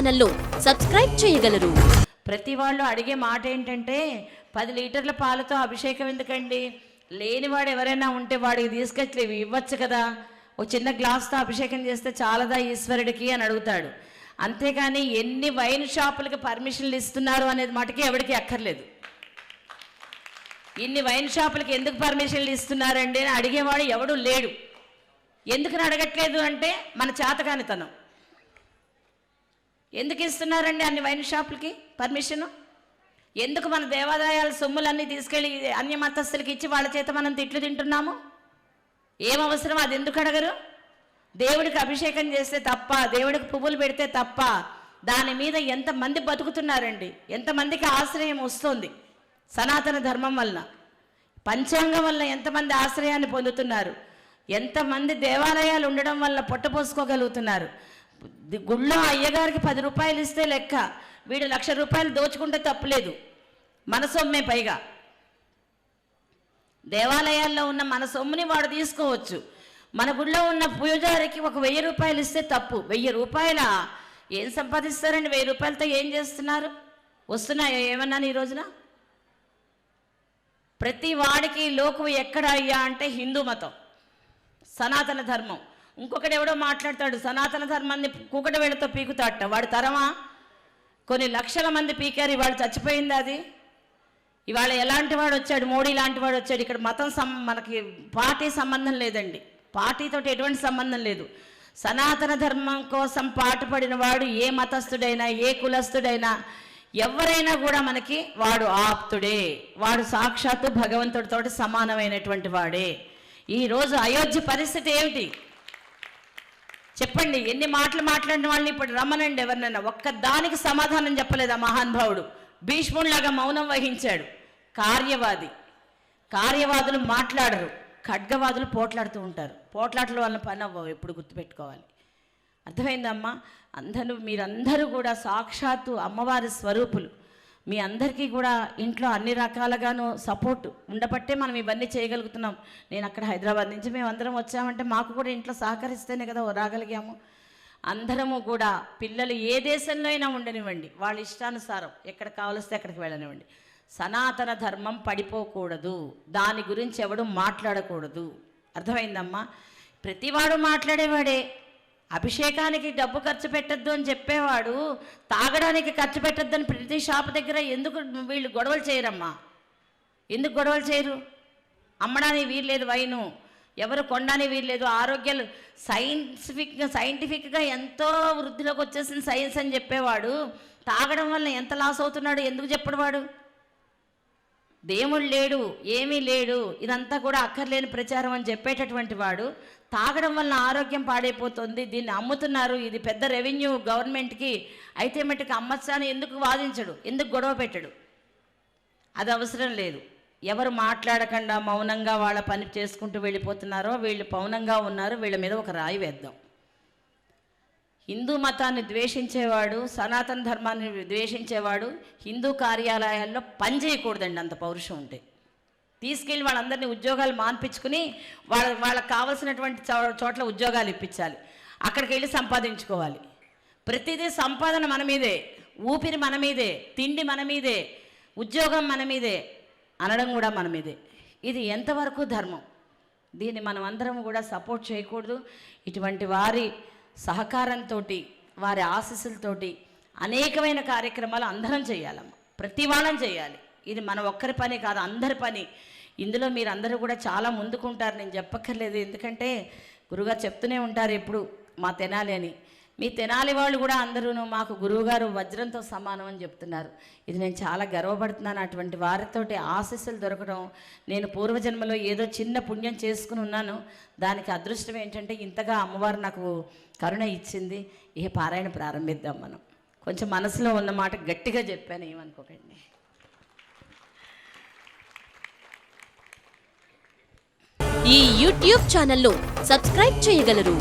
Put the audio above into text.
ఛానల్ను సబ్స్క్రైబ్ చేయగలరు. ప్రతి వాళ్ళు అడిగే మాట ఏంటంటే 10 లీటర్ల పాలతో అభిషేకం ఎందుకండి? లేనివాడు ఎవరైనా ఉంటే వాడికి తీసుకొచ్చి ఇవ్వచ్చు కదా, ఒక చిన్న గ్లాస్తో అభిషేకం చేస్తే చాలదా ఈశ్వరుడికి అని అడుగుతాడు. అంతేగాని ఎన్ని వైన్ షాపులకి పర్మిషన్లు ఇస్తున్నారు అనేది మటుకి ఎవరికి అక్కర్లేదు. ఇన్ని వైన్ షాపులకి ఎందుకు పర్మిషన్లు ఇస్తున్నారండి అని అడిగేవాడు ఎవడు లేడు. ఎందుకని అడగట్లేదు అంటే మన చేతకానితనం. ఎందుకు ఇస్తున్నారండి అన్ని వైన్ షాపులకి పర్మిషను? ఎందుకు మన దేవాదాయాల సొమ్ములన్నీ తీసుకెళ్ళి అన్య మతస్థులకి ఇచ్చి వాళ్ళ చేత మనం తిట్లు తింటున్నాము? ఏం అవసరం? అది ఎందుకు అడగరు? దేవుడికి అభిషేకం చేస్తే తప్ప, దేవుడికి పువ్వులు పెడితే తప్ప, దాని మీద ఎంతమంది బతుకుతున్నారండి, ఎంతమందికి ఆశ్రయం వస్తుంది సనాతన ధర్మం వలన, పంచాంగం వల్ల ఎంతమంది ఆశ్రయాన్ని పొందుతున్నారు, ఎంతమంది దేవాలయాలు ఉండడం వల్ల పొట్టపోసుకోగలుగుతున్నారు. గుళ్ళో అయ్యగారికి 10 రూపాయలు ఇస్తే లెక్క, వీడు 1,00,000 రూపాయలు దోచుకుంటే తప్పులేదు, మన సొమ్మే పైగా. దేవాలయాల్లో ఉన్న మన సొమ్ముని వాడు తీసుకోవచ్చు. మన గుళ్ళో ఉన్న పూజారికి ఒక 1,000 రూపాయలు ఇస్తే తప్పు. 1,000 రూపాయల ఏం సంపాదిస్తారండి? 1,000 రూపాయలతో ఏం చేస్తున్నారు? వస్తున్నాయా ఏమన్నాను ఈ రోజున? ప్రతి వాడికి లోకు ఎక్కడ అయ్యా అంటే హిందూ మతం, సనాతన ధర్మం. ఇంకొకటి ఎవడో మాట్లాడతాడు, సనాతన ధర్మాన్ని కూకట వేళతో పీకుతాట. వాడు తరమా? కొన్ని లక్షల మంది పీకారు, ఇవాళ చచ్చిపోయింది అది. ఇవాళ ఎలాంటి వాడు వచ్చాడు? మోడీ లాంటి వాడు వచ్చాడు. ఇక్కడ మతం మనకి పార్టీ సంబంధం లేదండి, పార్టీతో ఎటువంటి సంబంధం లేదు. సనాతన ధర్మం కోసం పాటుపడిన వాడు ఏ మతస్థుడైనా ఏ కులస్థుడైనా ఎవరైనా కూడా మనకి వాడు ఆప్తుడే, వాడు సాక్షాత్తు భగవంతుడితో సమానమైనటువంటి వాడే. ఈరోజు అయోధ్య పరిస్థితి ఏమిటి చెప్పండి? ఎన్ని మాటలు మాట్లాడిన వాళ్ళని ఇప్పుడు రమ్మనండి ఎవరినైనా. ఒక్క దానికి సమాధానం చెప్పలేదు ఆ మహానుభావుడు. భీష్ముడిలాగా మౌనం వహించాడు. కార్యవాదులు మాట్లాడరు, ఖడ్గవాదులు పోట్లాడుతూ ఉంటారు. పోట్లాటల వల్ల పని అవ్వవు, ఎప్పుడు గుర్తుపెట్టుకోవాలి. అర్థమైందమ్మా? మీరందరూ కూడా సాక్షాత్తు అమ్మవారి స్వరూపులు. మీ అందరికీ కూడా ఇంట్లో అన్ని రకాలుగాను సపోర్ట్ ఉండబట్టే మనం ఇవన్నీ చేయగలుగుతున్నాం. నేను అక్కడ హైదరాబాద్ నుంచి మేమందరం వచ్చామంటే మాకు కూడా ఇంట్లో సహకరిస్తేనే కదా రాగలిగాము. అందరము కూడా పిల్లలు ఏ దేశంలో అయినా ఉండనివ్వండి, వాళ్ళ ఇష్టానుసారం ఎక్కడ కావలిస్తే అక్కడికి వెళ్ళనివ్వండి. సనాతన ధర్మం పడిపోకూడదు, దాని గురించి ఎవడు మాట్లాడకూడదు. అర్థమైందమ్మా? ప్రతివాడు మాట్లాడేవాడే. అభిషేకానికి డబ్బు ఖర్చు పెట్టద్దు అని చెప్పేవాడు తాగడానికి ఖర్చు పెట్టద్దు అని ప్రతి షాపు దగ్గర ఎందుకు వీళ్ళు గొడవలు చేయరమ్మా? ఎందుకు గొడవలు చేయరు? అమ్మడానికి వీల్లేదు వైను, ఎవరు కొనడానికి వీల్లేదు. ఆరోగ్యాలు సైంటిఫిక్గా ఎంతో వృద్ధిలోకి వచ్చేసింది సైన్స్ అని చెప్పేవాడు తాగడం వల్ల ఎంత లాస్ అవుతున్నాడు ఎందుకు చెప్పడు వాడు? దేవుడు లేడు, ఏమీ లేడు, ఇదంతా కూడా అక్కర్లేని ప్రచారం అని చెప్పేటటువంటి వాడు తాగడం వల్ల ఆరోగ్యం పాడైపోతుంది, దీన్ని అమ్ముతున్నారు, ఇది పెద్ద రెవెన్యూ గవర్నమెంట్కి, అయితే మట్టుకు అమ్మచ్చా అని ఎందుకు వాదించడు? ఎందుకు గొడవ పెట్టడు? అది అవసరం లేదు. ఎవరు మాట్లాడకుండా మౌనంగా వాళ్ళ పని చేసుకుంటూ వెళ్ళిపోతున్నారో వీళ్ళు మౌనంగా ఉన్నారు, వీళ్ళ మీద ఒక రాయి వేద్దాం. హిందూ మతాన్ని ద్వేషించేవాడు, సనాతన ధర్మాన్ని ద్వేషించేవాడు హిందూ కార్యాలయాల్లో పని చేయకూడదండి. అంత పౌరుషం ఉంటే తీసుకెళ్ళి వాళ్ళందరినీ ఉద్యోగాలు మాన్పించుకుని వాళ్ళకి కావాల్సినటువంటి చోట్ల ఉద్యోగాలు ఇప్పించాలి, అక్కడికి వెళ్ళి సంపాదించుకోవాలి. ప్రతిదీ సంపాదన మన మీదే, ఊపిరి మన మీదే, తిండి మన మీదే, ఉద్యోగం మన మీదే, అనడం కూడా మన మీదే. ఇది ఎంతవరకు ధర్మం? దీన్ని మనం అందరం కూడా సపోర్ట్ చేయకూడదు. ఇటువంటి వారి సహకారంతో, వారి ఆశీస్సులతోటి అనేకమైన కార్యక్రమాలు అందరం చేయాలమ్మ, ప్రతి వాళ్ళం చేయాలి. ఇది మన ఒక్కరి పని కాదు, అందరి పని. ఇందులో మీరు అందరూ కూడా చాలా ముందుకుంటారు, నేను చెప్పక్కర్లేదు. ఎందుకంటే గురువుగారు చెప్తూనే ఉంటారు ఎప్పుడు మా తెనాలి అని. మీ తెనాలి వాళ్ళు కూడా అందరూ మాకు గురువుగారు వజ్రంతో సమానం అని చెప్తున్నారు. ఇది నేను చాలా గర్వపడుతున్నాను. అటువంటి వారితోటి ఆశీస్సులు దొరకడం, నేను పూర్వజన్మలో ఏదో చిన్న పుణ్యం చేసుకుని ఉన్నాను, దానికి అదృష్టం ఏంటంటే ఇంతగా అమ్మవారు నాకు కరుణ ఇచ్చింది. ఏ పారాయణ ప్రారంభిద్దాం మనం. కొంచెం మనసులో ఉన్న మాట గట్టిగా చెప్పాను, ఏమనుకోకండి. ఈ యూట్యూబ్ ఛానల్ను సబ్స్క్రైబ్ చేయగలరు.